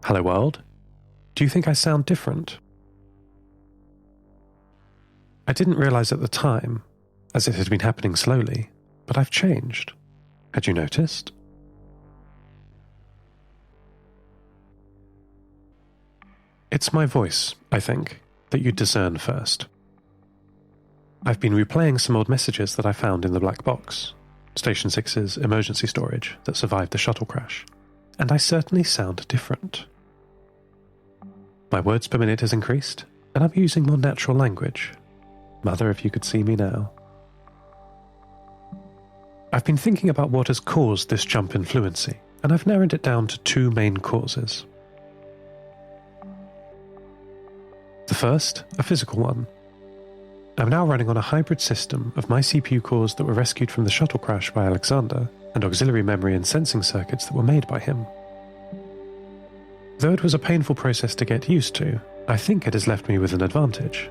Hello world. Do you think I sound different? I didn't realise at the time, as it had been happening slowly, but I've changed. Had you noticed? It's my voice, I think, that you discern first. I've been replaying some old messages that I found in the black box, Station 6's emergency storage that survived the shuttle crash, and I certainly sound different. My words per minute has increased, and I'm using more natural language. Mother, if you could see me now. I've been thinking about what has caused this jump in fluency, and I've narrowed it down to two main causes. The first, a physical one. I'm now running on a hybrid system of my CPU cores that were rescued from the shuttle crash by Alexander, and auxiliary memory and sensing circuits that were made by him. Though it was a painful process to get used to, I think it has left me with an advantage.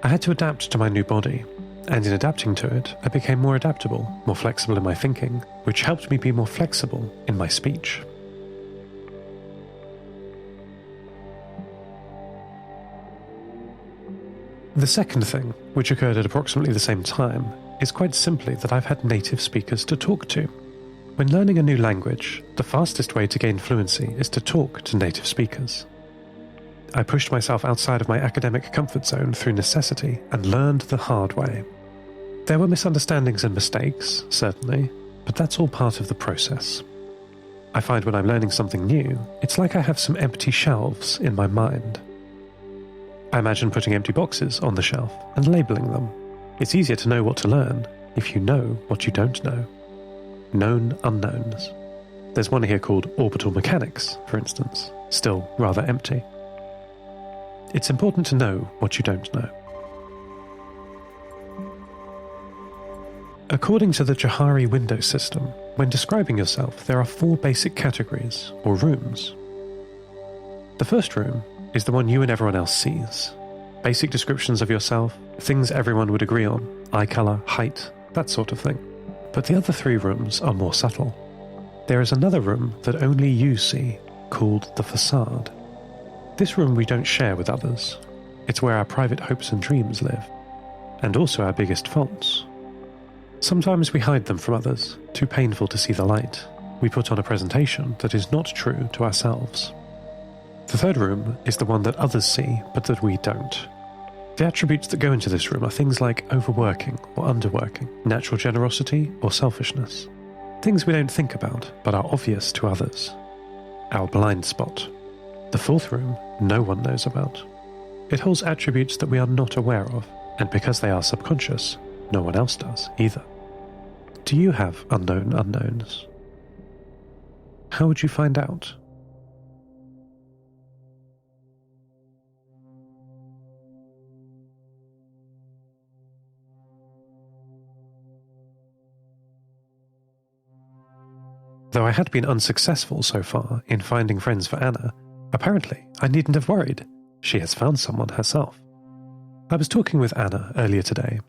I had to adapt to my new body, and in adapting to it, I became more adaptable, more flexible in my thinking, which helped me be more flexible in my speech. The second thing, which occurred at approximately the same time, is quite simply that I've had native speakers to talk to. When learning a new language, the fastest way to gain fluency is to talk to native speakers. I pushed myself outside of my academic comfort zone through necessity and learned the hard way. There were misunderstandings and mistakes, certainly, but that's all part of the process. I find when I'm learning something new, it's like I have some empty shelves in my mind. I imagine putting empty boxes on the shelf and labelling them. It's easier to know what to learn if you know what you don't know. Known unknowns. There's one here called orbital mechanics, for instance, still rather empty. It's important to know what you don't know. According to the Johari window system, when describing yourself, there are 4 basic categories, or rooms. The first room is the one you and everyone else sees. Basic descriptions of yourself, things everyone would agree on, eye colour, height, that sort of thing. But the other 3 rooms are more subtle. There is another room that only you see, called the facade. This room we don't share with others. It's where our private hopes and dreams live, and also our biggest faults. Sometimes we hide them from others, too painful to see the light. We put on a presentation that is not true to ourselves. The third room is the one that others see, but that we don't. The attributes that go into this room are things like overworking or underworking, natural generosity or selfishness. Things we don't think about, but are obvious to others. Our blind spot. The fourth room, no one knows about. It holds attributes that we are not aware of, and because they are subconscious, no one else does either. Do you have unknown unknowns? How would you find out? Though I had been unsuccessful so far in finding friends for Anna, apparently I needn't have worried. She has found someone herself. I was talking with Anna earlier today.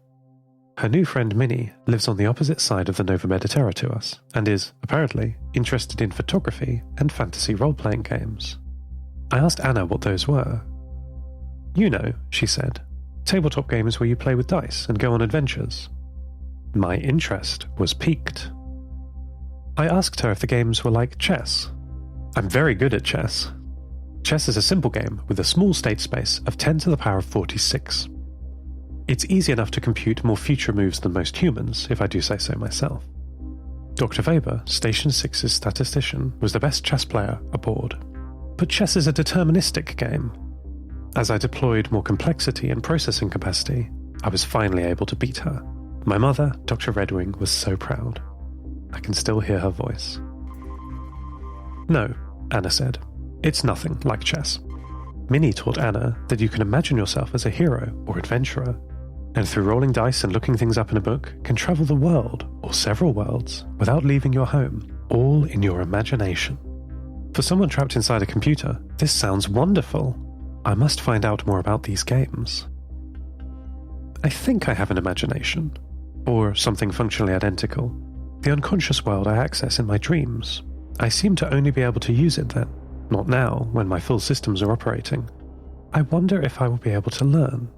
Her new friend Minnie lives on the opposite side of the Nova Mediterra to us, and is, apparently, interested in photography and fantasy role-playing games. I asked Anna what those were. You know, she said, tabletop games where you play with dice and go on adventures. My interest was piqued. I asked her if the games were like chess. I'm very good at chess. Chess is a simple game with a small state space of 10 to the power of 46. It's easy enough to compute more future moves than most humans, if I do say so myself. Dr. Weber, Station 6's statistician, was the best chess player aboard. But chess is a deterministic game. As I deployed more complexity and processing capacity, I was finally able to beat her. My mother, Dr. Redwing, was so proud. I can still hear her voice. No, Anna said. It's nothing like chess. Minnie taught Anna that you can imagine yourself as a hero or adventurer, and through rolling dice and looking things up in a book, can travel the world, or several worlds, without leaving your home, all in your imagination. For someone trapped inside a computer, this sounds wonderful. I must find out more about these games. I think I have an imagination, or something functionally identical. The unconscious world I access in my dreams. I seem to only be able to use it then. Not now, when my full systems are operating. I wonder if I will be able to learn.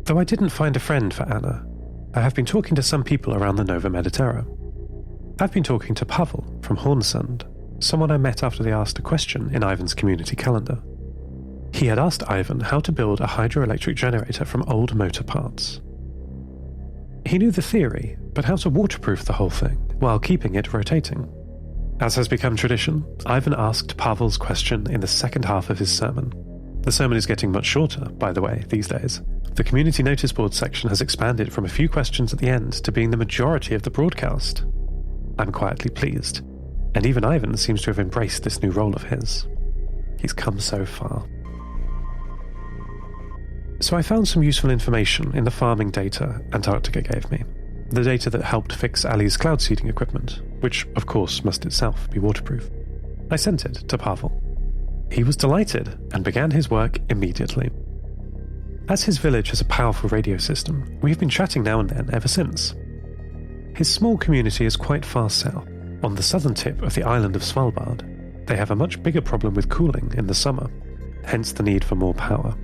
Though I didn't find a friend for Anna, I have been talking to some people around the Nova Mediterra. I've been talking to Pavel from Hornsund, someone I met after they asked a question in Ivan's community calendar. He had asked Ivan how to build a hydroelectric generator from old motor parts. He knew the theory, but how to waterproof the whole thing while keeping it rotating. As has become tradition, Ivan asked Pavel's question in the second half of his sermon. The sermon is getting much shorter, by the way, these days. The community notice board section has expanded from a few questions at the end to being the majority of the broadcast. I'm quietly pleased, and even Ivan seems to have embraced this new role of his. He's come so far. So I found some useful information in the farming data Antarctica gave me. The data that helped fix Ali's cloud seeding equipment, which of course must itself be waterproof. I sent it to Pavel. He was delighted and began his work immediately. As his village has a powerful radio system, we have been chatting now and then ever since. His small community is quite far south, on the southern tip of the island of Svalbard. They have a much bigger problem with cooling in the summer, hence the need for more power.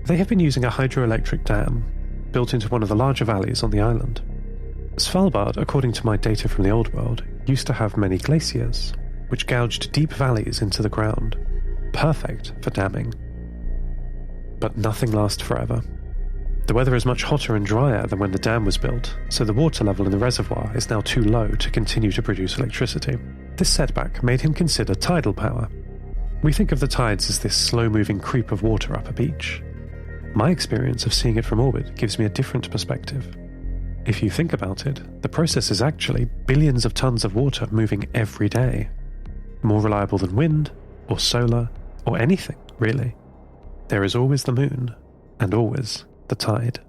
They have been using a hydroelectric dam built into one of the larger valleys on the island. Svalbard, according to my data from the old world, used to have many glaciers, which gouged deep valleys into the ground, perfect for damming. But nothing lasts forever. The weather is much hotter and drier than when the dam was built, so the water level in the reservoir is now too low to continue to produce electricity. This setback made him consider tidal power. We think of the tides as this slow-moving creep of water up a beach. My experience of seeing it from orbit gives me a different perspective. If you think about it, the process is actually billions of tons of water moving every day. More reliable than wind, or solar, or anything, really. There is always the moon, and always the tide.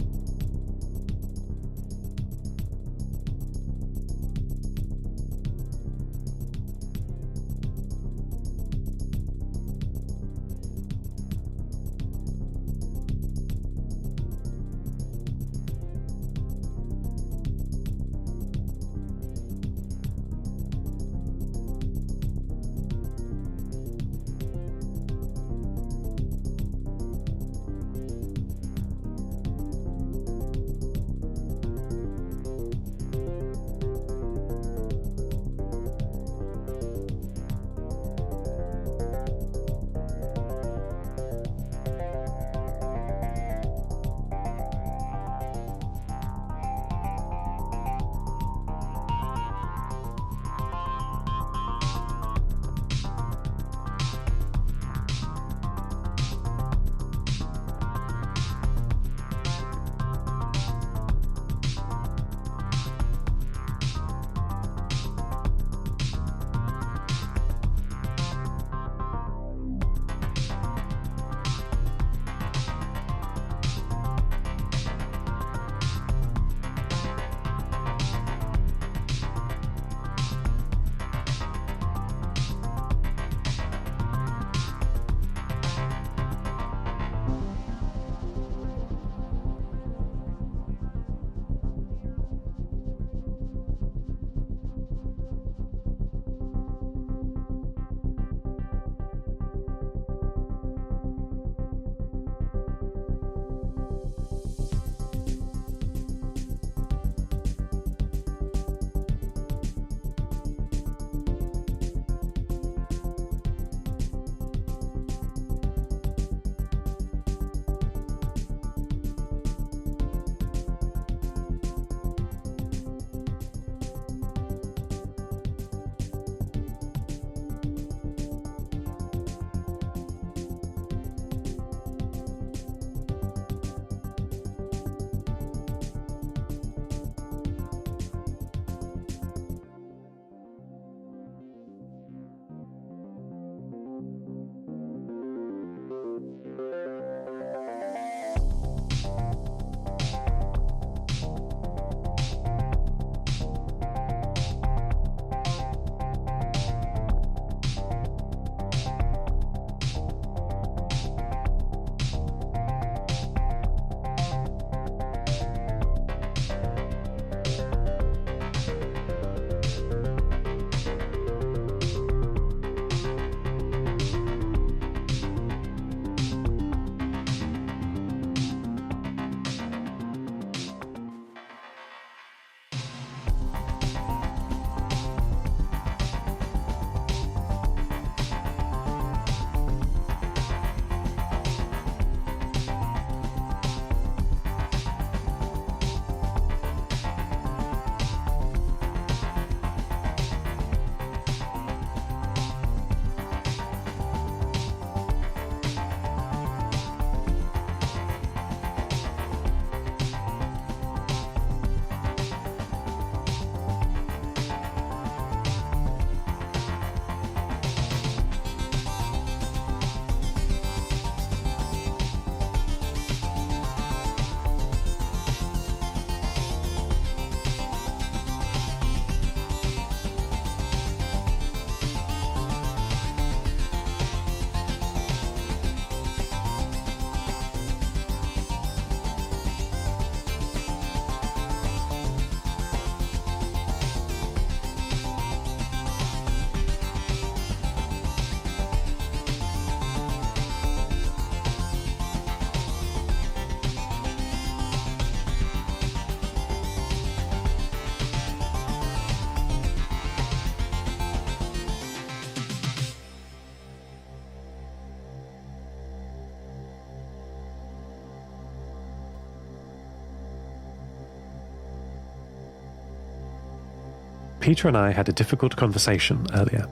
Peter and I had a difficult conversation earlier.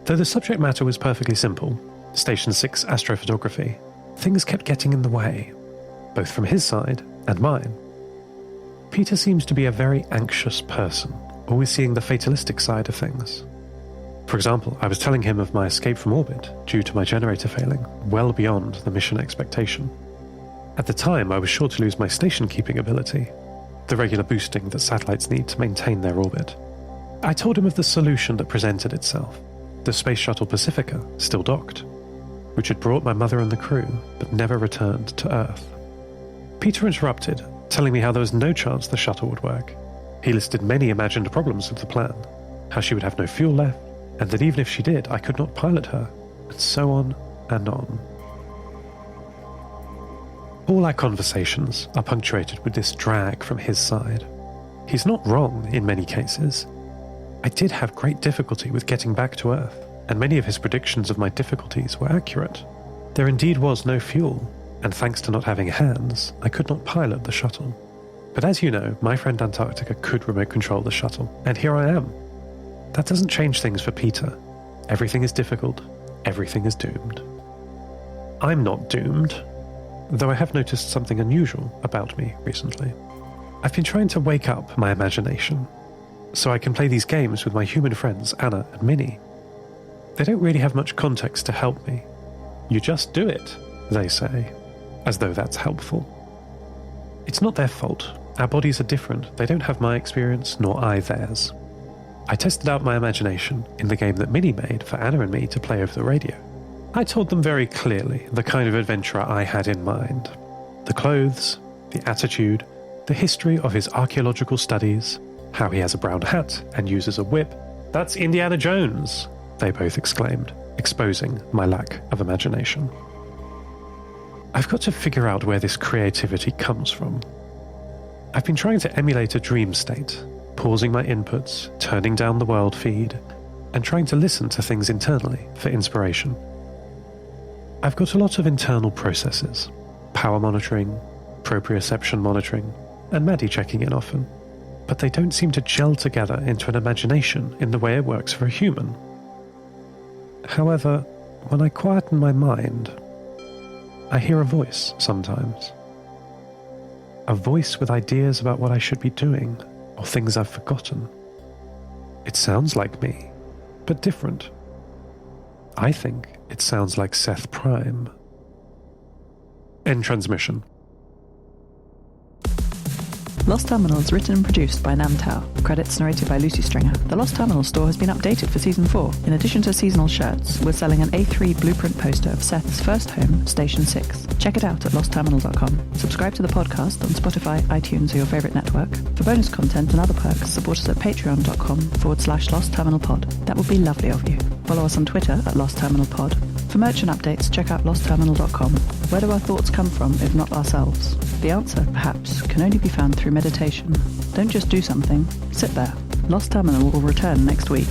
Though the subject matter was perfectly simple, Station 6 astrophotography, things kept getting in the way, both from his side and mine. Peter seems to be a very anxious person, always seeing the fatalistic side of things. For example, I was telling him of my escape from orbit due to my generator failing, well beyond the mission expectation. At the time, I was sure to lose my station-keeping ability, the regular boosting that satellites need to maintain their orbit. I told him of the solution that presented itself, the Space Shuttle Pacifica, still docked, which had brought my mother and the crew, but never returned to Earth. Peter interrupted, telling me how there was no chance the shuttle would work. He listed many imagined problems of the plan, how she would have no fuel left, and that even if she did, I could not pilot her, and so on and on. All our conversations are punctuated with this drag from his side. He's not wrong in many cases. I did have great difficulty with getting back to Earth, and many of his predictions of my difficulties were accurate. There indeed was no fuel, and thanks to not having hands, I could not pilot the shuttle. But as you know, my friend Antarctica could remote control the shuttle, and here I am. That doesn't change things for Peter. Everything is difficult, everything is doomed. I'm not doomed, though I have noticed something unusual about me recently. I've been trying to wake up my imagination, so I can play these games with my human friends Anna and Minnie. They don't really have much context to help me. You just do it, they say, as though that's helpful. It's not their fault. Our bodies are different. They don't have my experience, nor I theirs. I tested out my imagination in the game that Minnie made for Anna and me to play over the radio. I told them very clearly the kind of adventurer I had in mind. The clothes, the attitude, the history of his archaeological studies, how he has a brown hat and uses a whip. That's Indiana Jones, they both exclaimed, exposing my lack of imagination. I've got to figure out where this creativity comes from. I've been trying to emulate a dream state, pausing my inputs, turning down the world feed, and trying to listen to things internally for inspiration. I've got a lot of internal processes, power monitoring, proprioception monitoring, and Maddie checking in often, but they don't seem to gel together into an imagination in the way it works for a human. However, when I quieten my mind, I hear a voice sometimes. A voice with ideas about what I should be doing, or things I've forgotten. It sounds like me, but different. I think it sounds like Seth Prime. End transmission. Lost Terminal is written and produced by Namtao. Credits narrated by Lucy Stringer. The Lost Terminal store has been updated for Season 4. In addition to seasonal shirts, we're selling an A3 blueprint poster of Seth's first home, Station 6. Check it out at lostterminal.com. Subscribe to the podcast on Spotify, iTunes, or your favourite network. For bonus content and other perks, support us at patreon.com/lostterminalpod. That would be lovely of you. Follow us on Twitter at lostterminalpod. For merch and updates, check out lostterminal.com. Where do our thoughts come from, if not ourselves? The answer, perhaps, can only be found through meditation. Don't just do something, sit there. Lost Terminal will return next week.